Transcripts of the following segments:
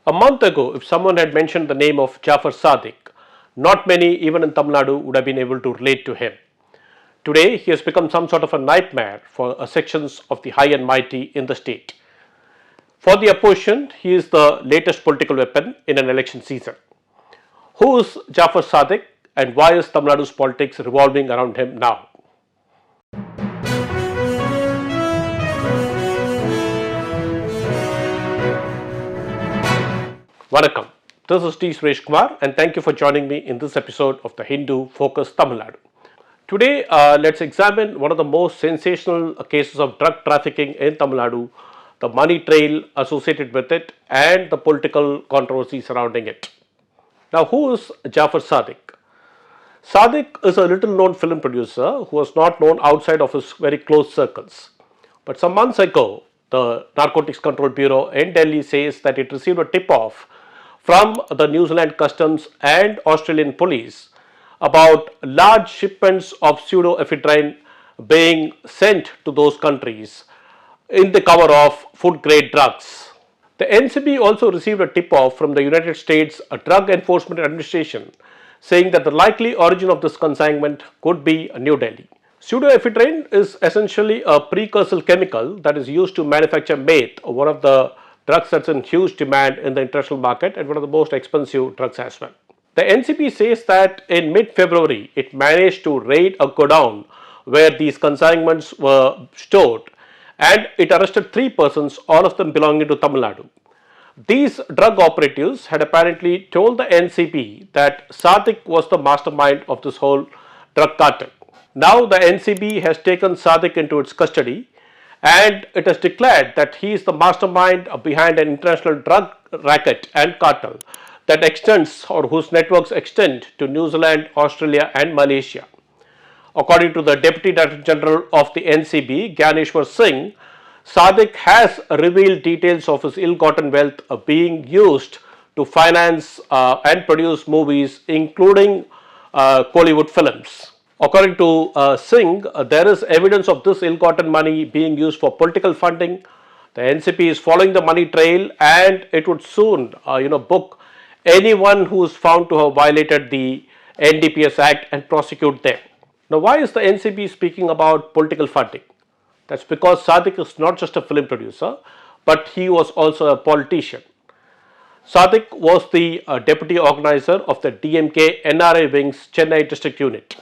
A month ago, if someone had mentioned the name of Jaffer Sadiq, not many, even in Tamil Nadu, would have been able to relate to him. Today, he has become some sort of a nightmare for sections of the high and mighty in the state. For the opposition, he is the latest political weapon in an election season. Who is Jaffer Sadiq and why is Tamil Nadu's politics revolving around him now? Vanakkam, this is T. Suresh Kumar and thank you for joining me in this episode of the Hindu Focus Tamil Nadu. Today, let's examine one of the most sensational cases of drug trafficking in Tamil Nadu, the money trail associated with it and the political controversy surrounding it. Now, who is Jaffer Sadiq? Sadiq is a little known film producer who was not known outside of his very close circles. But some months ago, the Narcotics Control Board in Delhi says that it received a tip-off from the New Zealand Customs and Australian police about large shipments of pseudoephedrine being sent to those countries in the cover of food grade drugs. The NCB also received a tip-off from the United States Drug Enforcement Administration saying that the likely origin of this consignment could be New Delhi. Pseudoephedrine is essentially a precursor chemical that is used to manufacture meth, one of the drugs that's in huge demand in the international market and one of the most expensive drugs as well. The NCB says that in mid-February, it managed to raid a godown where these consignments were stored and it arrested 3 persons, all of them belonging to Tamil Nadu. These drug operatives had apparently told the NCB that Sadiq was the mastermind of this whole drug cartel. Now the NCB has taken Sadiq into its custody and it has declared that he is the mastermind behind an international drug racket and cartel that extends or whose networks extend to New Zealand, Australia and Malaysia. According to the Deputy Director General of the NCB, Gyaneshwar Singh, Sadiq has revealed details of his ill-gotten wealth being used to finance and produce movies including Kollywood films. According to Singh, there is evidence of this ill-gotten money being used for political funding. The NCP is following the money trail and it would soon book anyone who is found to have violated the NDPS Act and prosecute them. Now, why is the NCB speaking about political funding? That's because Sadiq is not just a film producer, but he was also a politician. Sadiq was the deputy organizer of the DMK NRI Wing's Chennai district unit.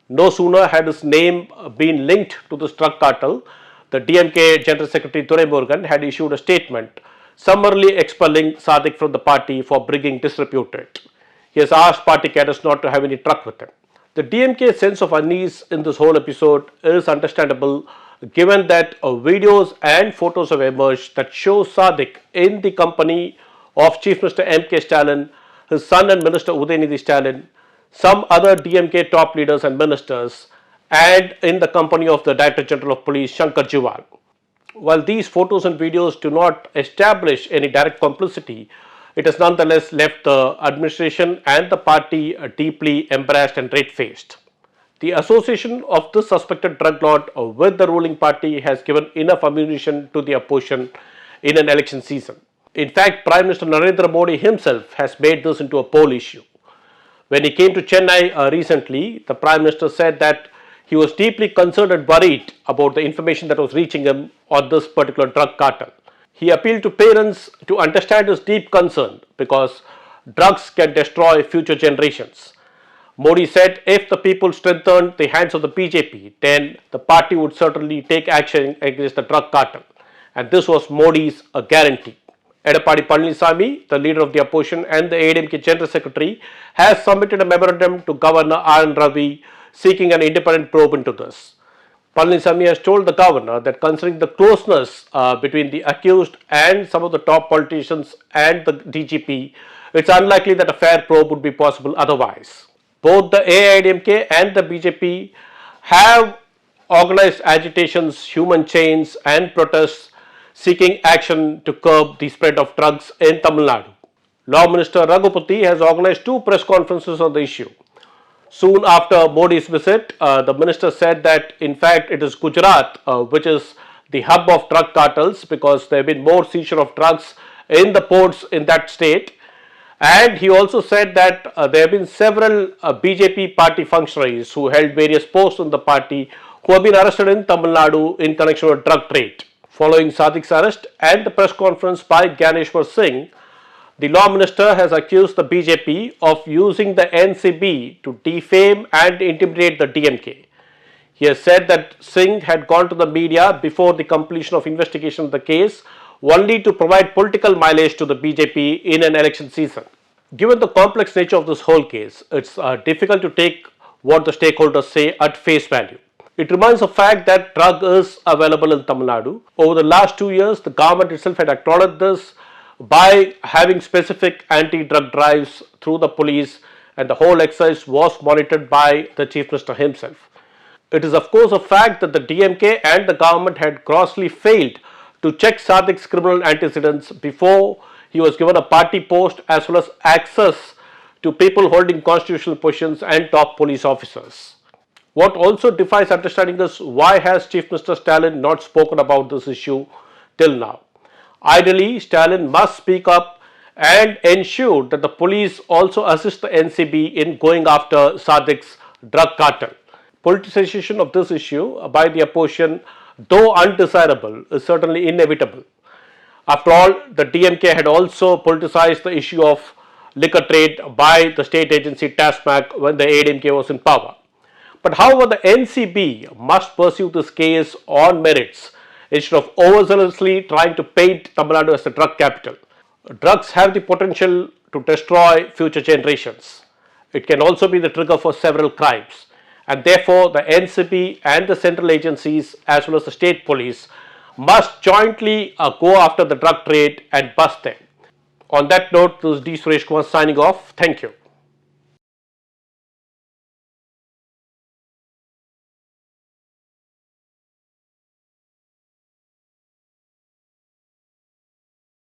No sooner had his name been linked to this drug cartel, the DMK General Secretary Thurai Murugan had issued a statement summarily expelling Sadiq from the party for bringing disrepute to it. He has asked party cadres not to have any truck with him. The DMK's sense of unease in this whole episode is understandable given that videos and photos have emerged that show Sadiq in the company of Chief Minister M.K. Stalin, his son and Minister Udayanidhi Stalin, some other DMK top leaders and ministers and in the company of the Director General of Police Shankar Jiwal. While these photos and videos do not establish any direct complicity, it has nonetheless left the administration and the party deeply embarrassed and red-faced. The association of this suspected drug lord with the ruling party has given enough ammunition to the opposition in an election season. In fact, Prime Minister Narendra Modi himself has made this into a poll issue. When he came to Chennai recently, the Prime Minister said that he was deeply concerned and worried about the information that was reaching him on this particular drug cartel. He appealed to parents to understand his deep concern because drugs can destroy future generations. Modi said if the people strengthened the hands of the BJP, then the party would certainly take action against the drug cartel. And this was Modi's guarantee. Edappadi Palaniswamy, the leader of the opposition and the AIADMK General Secretary, has submitted a memorandum to Governor R.N. Ravi seeking an independent probe into this. Palaniswamy has told the governor that considering the closeness between the accused and some of the top politicians and the DGP, it's unlikely that a fair probe would be possible otherwise. Both the AIADMK and the BJP have organized agitations, human chains and protests seeking action to curb the spread of drugs in Tamil Nadu. Law Minister Raghupati has organized 2 press conferences on the issue. Soon after Modi's visit, the minister said that in fact it is Gujarat which is the hub of drug cartels because there have been more seizure of drugs in the ports in that state. And he also said that there have been several BJP party functionaries who held various posts in the party who have been arrested in Tamil Nadu in connection with drug trade. Following Sadiq's arrest and the press conference by Jaffer Singh, the law minister has accused the BJP of using the NCB to defame and intimidate the DMK. He has said that Singh had gone to the media before the completion of investigation of the case only to provide political mileage to the BJP in an election season. Given the complex nature of this whole case, it's difficult to take what the stakeholders say at face value. It remains a fact that drug is available in Tamil Nadu. Over the last 2 years, the government itself had acknowledged this by having specific anti-drug drives through the police, and the whole exercise was monitored by the Chief Minister himself. It is of course a fact that the DMK and the government had grossly failed to check Sadiq's criminal antecedents before he was given a party post, as well as access to people holding constitutional positions and top police officers. What also defies understanding is why has Chief Minister Stalin not spoken about this issue till now? Ideally, Stalin must speak up and ensure that the police also assist the NCB in going after Sadiq's drug cartel. Politicization of this issue by the opposition, though undesirable, is certainly inevitable. After all, the DMK had also politicized the issue of liquor trade by the state agency TASMAC when the ADMK was in power. But however, the NCB must pursue this case on merits instead of overzealously trying to paint Tamil Nadu as a drug capital. Drugs have the potential to destroy future generations. It can also be the trigger for several crimes. And therefore, the NCB and the central agencies as well as the state police must jointly go after the drug trade and bust them. On that note, this is D. Suresh Kumar signing off. Thank you.